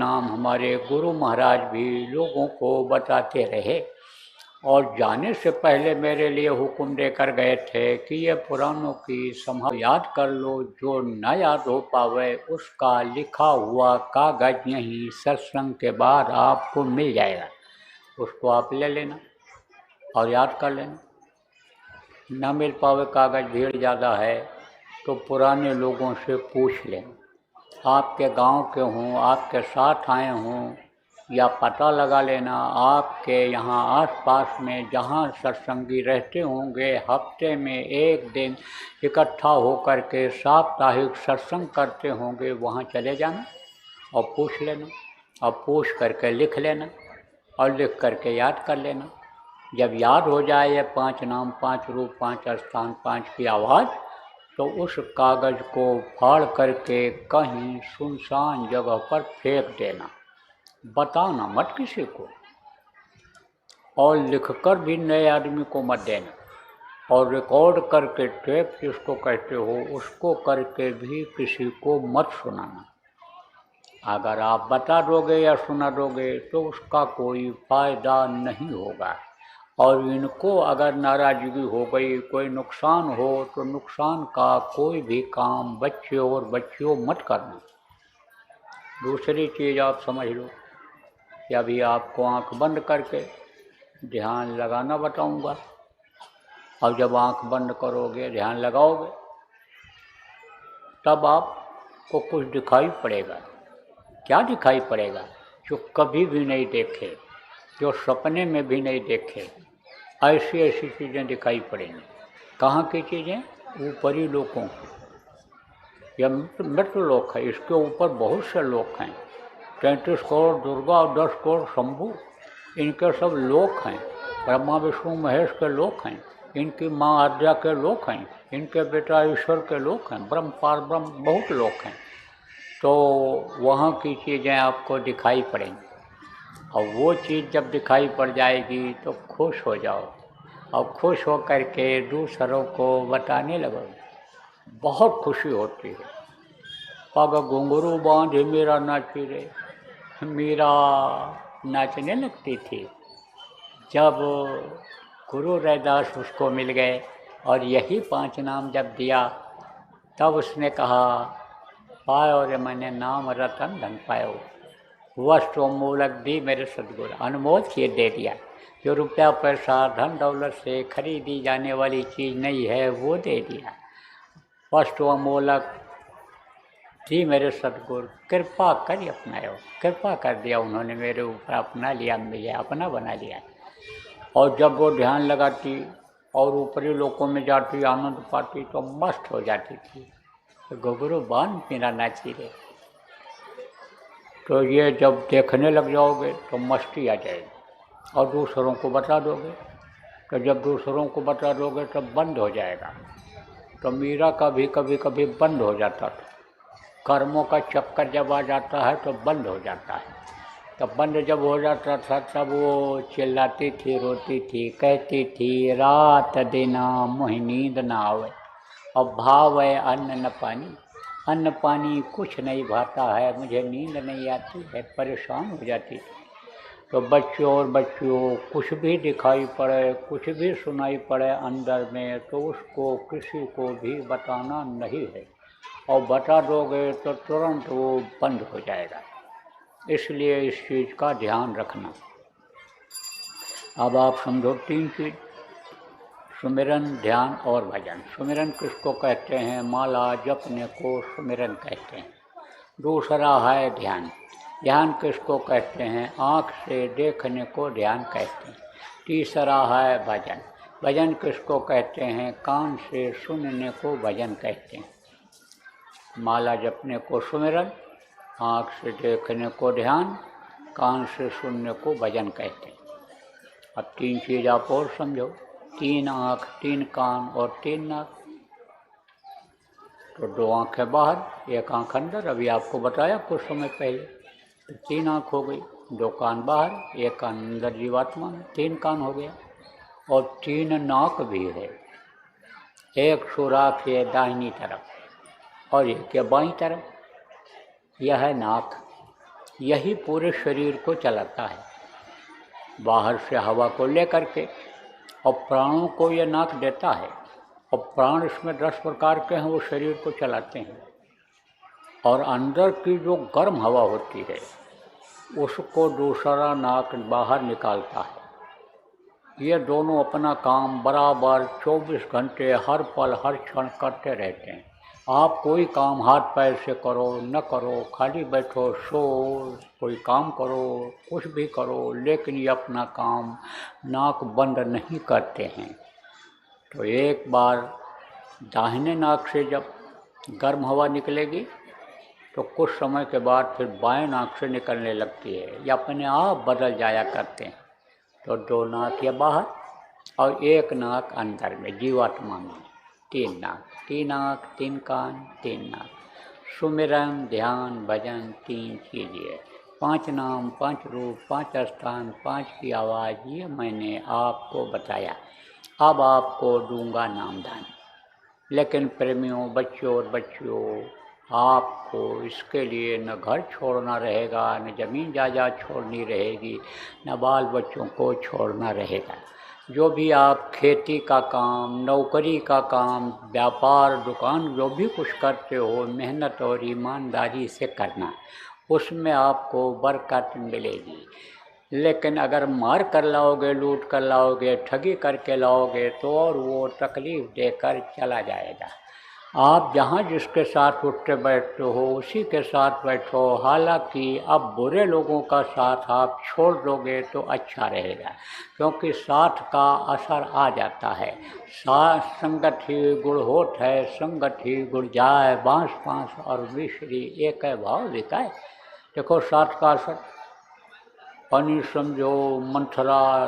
नाम हमारे गुरु महाराज भी लोगों को बताते रहे और जाने से पहले मेरे लिए हुक्म देकर गए थे कि ये पुराणों की संभाल याद कर लो, जो न याद हो पावे उसका लिखा हुआ कागज यहीं सत्संग के बाद आपको मिल जाएगा, उसको आप ले लेना और याद कर लेना। न मिल पावे कागज, भीड़ ज़्यादा है तो पुराने लोगों से पूछ लें, आपके गांव के हों, आपके साथ आए हों, या पता लगा लेना आपके यहाँ आसपास में जहाँ सत्संगी रहते होंगे, हफ्ते में एक दिन इकट्ठा होकर के साप्ताहिक सत्संग करते होंगे, वहाँ चले जाना और पूछ लेना और पूछ करके लिख लेना और लिख करके याद कर लेना। जब याद हो जाए ये 5 नाम, 5 रूप, 5 स्थान, 5 की आवाज़, तो उस कागज़ को फाड़ करके कहीं सुनसान जगह पर फेंक देना, बताना मत किसी को, और लिखकर भी नए आदमी को मत देना, और रिकॉर्ड करके टेप जिसको कहते हो उसको करके भी किसी को मत सुनाना। अगर आप बता दोगे या सुना दोगे तो उसका कोई फ़ायदा नहीं होगा, और इनको अगर नाराज़गी हो गई, कोई नुकसान हो, तो नुकसान का कोई भी काम बच्चे और बच्चियों मत करना। दूसरी चीज़ आप समझ लो कि अभी आपको आंख बंद करके ध्यान लगाना बताऊंगा, और जब आंख बंद करोगे, ध्यान लगाओगे, तब आपको कुछ दिखाई पड़ेगा। क्या दिखाई पड़ेगा? जो कभी भी नहीं देखे, जो सपने में भी नहीं देखे, ऐसी ऐसी चीज़ें दिखाई पड़ेंगी। कहाँ की चीज़ें? ऊपरी लोगों की। यह मृत्यु लोक है, इसके ऊपर बहुत से लोक हैं, 33 करोड़ दुर्गा और 10 करोड़ शंभू, इनके सब लोक हैं। ब्रह्मा विष्णु महेश के लोक हैं, इनकी माँ आद्या के लोक हैं, इनके बेटा ईश्वर के लोक हैं, ब्रह्म पार ब्रह्म बहुत लोक हैं। तो वहाँ की चीज़ें आपको दिखाई पड़ेंगी, और वो चीज़ जब दिखाई पड़ जाएगी तो खुश हो जाओ, और खुश हो करके दूसरों को बताने लगो, बहुत खुशी होती है। पग घुंघरू बांधे मीरा नाची रे, मीरा नाचने लगती थी जब गुरु रैदास उसको मिल गए, और यही 5 नाम जब दिया, तब उसने कहा, पायो रे मैंने नाम रतन धन पायो, वस्तु मूलक दी मेरे सदगुरु, अनमोल चीज़ दे दिया। जो रुपया पैसा धन दौलत से खरीदी जाने वाली चीज़ नहीं है, वो दे दिया। वस्तु अमूलक दी मेरे सदगुरु, कृपा कर अपनायो, कृपा कर दिया उन्होंने मेरे ऊपर, अपना लिया, मुझे अपना बना लिया। और जब वो ध्यान लगाती और ऊपरी लोकों में जाती, आनंद पाती, तो मस्त हो जाती थी। तो घुंघरू बांध मीरा नाची रे। तो ये जब देखने लग जाओगे तो मस्ती आ जाएगी, और दूसरों को बता दोगे, तो जब दूसरों को बता दोगे तब बंद हो जाएगा। तो मीरा का भी कभी कभी बंद हो जाता था, कर्मों का चक्कर जब आ जाता है तो बंद हो जाता है। तब बंद जब हो जाता था, तब वो चिल्लाती थी, रोती थी, कहती थी, रात दिना मुझे नींद ना आवे, और भाव है अन्न न पानी, अन्न पानी कुछ नहीं भाता है, मुझे नींद नहीं आती है, परेशान हो जाती थी। तो बच्चों और बच्चियों, कुछ भी दिखाई पड़े, कुछ भी सुनाई पड़े अंदर में, तो उसको किसी को भी बताना नहीं है, और बता दोगे तो तुरंत वो बंद हो जाएगा। इसलिए इस चीज़ का ध्यान रखना। अब आप समझो 3 चीज़, सुमिरन, ध्यान और भजन। सुमिरन किसको कहते हैं? माला जपने को सुमिरन कहते हैं। दूसरा है ध्यान। ध्यान किसको कहते हैं? आँख से देखने को ध्यान कहते हैं। तीसरा है भजन। भजन किसको कहते हैं? कान से सुनने को भजन कहते हैं। माला जपने को सुमिरन, आँख से देखने को ध्यान, कान से सुनने को भजन कहते हैं। अब 3 चीज़ आप और समझो, 3 आँख, 3 कान और 3 नाक। तो 2 आँखें बाहर, 1 आँख अंदर, अभी आपको बताया कुछ समय पहले। तो 3 आँख हो गई, 2 कान बाहर, 1 कान अंदर जीवात्मा में, 3 कान हो गया। और 3 नाक भी है, एक सुराख है दाहिनी तरफ और एक है बाईं तरफ, यह है नाक। यही पूरे शरीर को चलाता है, बाहर से हवा को लेकर के, और प्राणों को ये नाक देता है, और प्राण इसमें 10 प्रकार के हैं, वो शरीर को चलाते हैं। और अंदर की जो गर्म हवा होती है उसको दूसरा नाक बाहर निकालता है। ये दोनों अपना काम बराबर 24 घंटे हर पल हर क्षण करते रहते हैं। आप कोई काम हाथ पैर से करो न करो, खाली बैठो, सो, कोई काम करो, कुछ भी करो, लेकिन ये अपना काम नाक बंद नहीं करते हैं। तो एक बार दाहिने नाक से जब गर्म हवा निकलेगी तो कुछ समय के बाद फिर बाएं नाक से निकलने लगती है, या अपने आप बदल जाया करते हैं। तो 2 नाक या बाहर और 1 नाक अंदर में, जीवात्मा में 3 नाक, 3 आँख 3 कान 3 नाक। सुमिरन ध्यान भजन 3 कीजिए। 5 नाम 5 रूप 5 स्थान 5 की आवाज़, ये मैंने आपको बताया। अब आपको दूंगा नामदान। लेकिन प्रेमियों, बच्चों और बच्चियों, आपको इसके लिए न घर छोड़ना रहेगा, न ज़मीन जायदाद छोड़नी रहेगी, न बाल बच्चों को छोड़ना रहेगा। जो भी आप खेती का काम, नौकरी का काम, व्यापार, दुकान, जो भी कुछ करते हो, मेहनत और ईमानदारी से करना, उसमें आपको बरकत मिलेगी। लेकिन अगर मार कर लाओगे, लूट कर लाओगे, ठगी करके लाओगे, तो और वो तकलीफ़ देकर चला जाएगा। आप जहाँ जिसके साथ उठते बैठते हो उसी के साथ बैठो। हालांकि अब बुरे लोगों का साथ आप छोड़ दोगे तो अच्छा रहेगा, क्योंकि साथ का असर आ जाता है। साथ संगत ही गुड़ होत है, संगत ही गुड़ जाए, बाँस बाँस और मिश्री एक भाव लिखाए। देखो साथ का असर। पानी समझो, मंथरा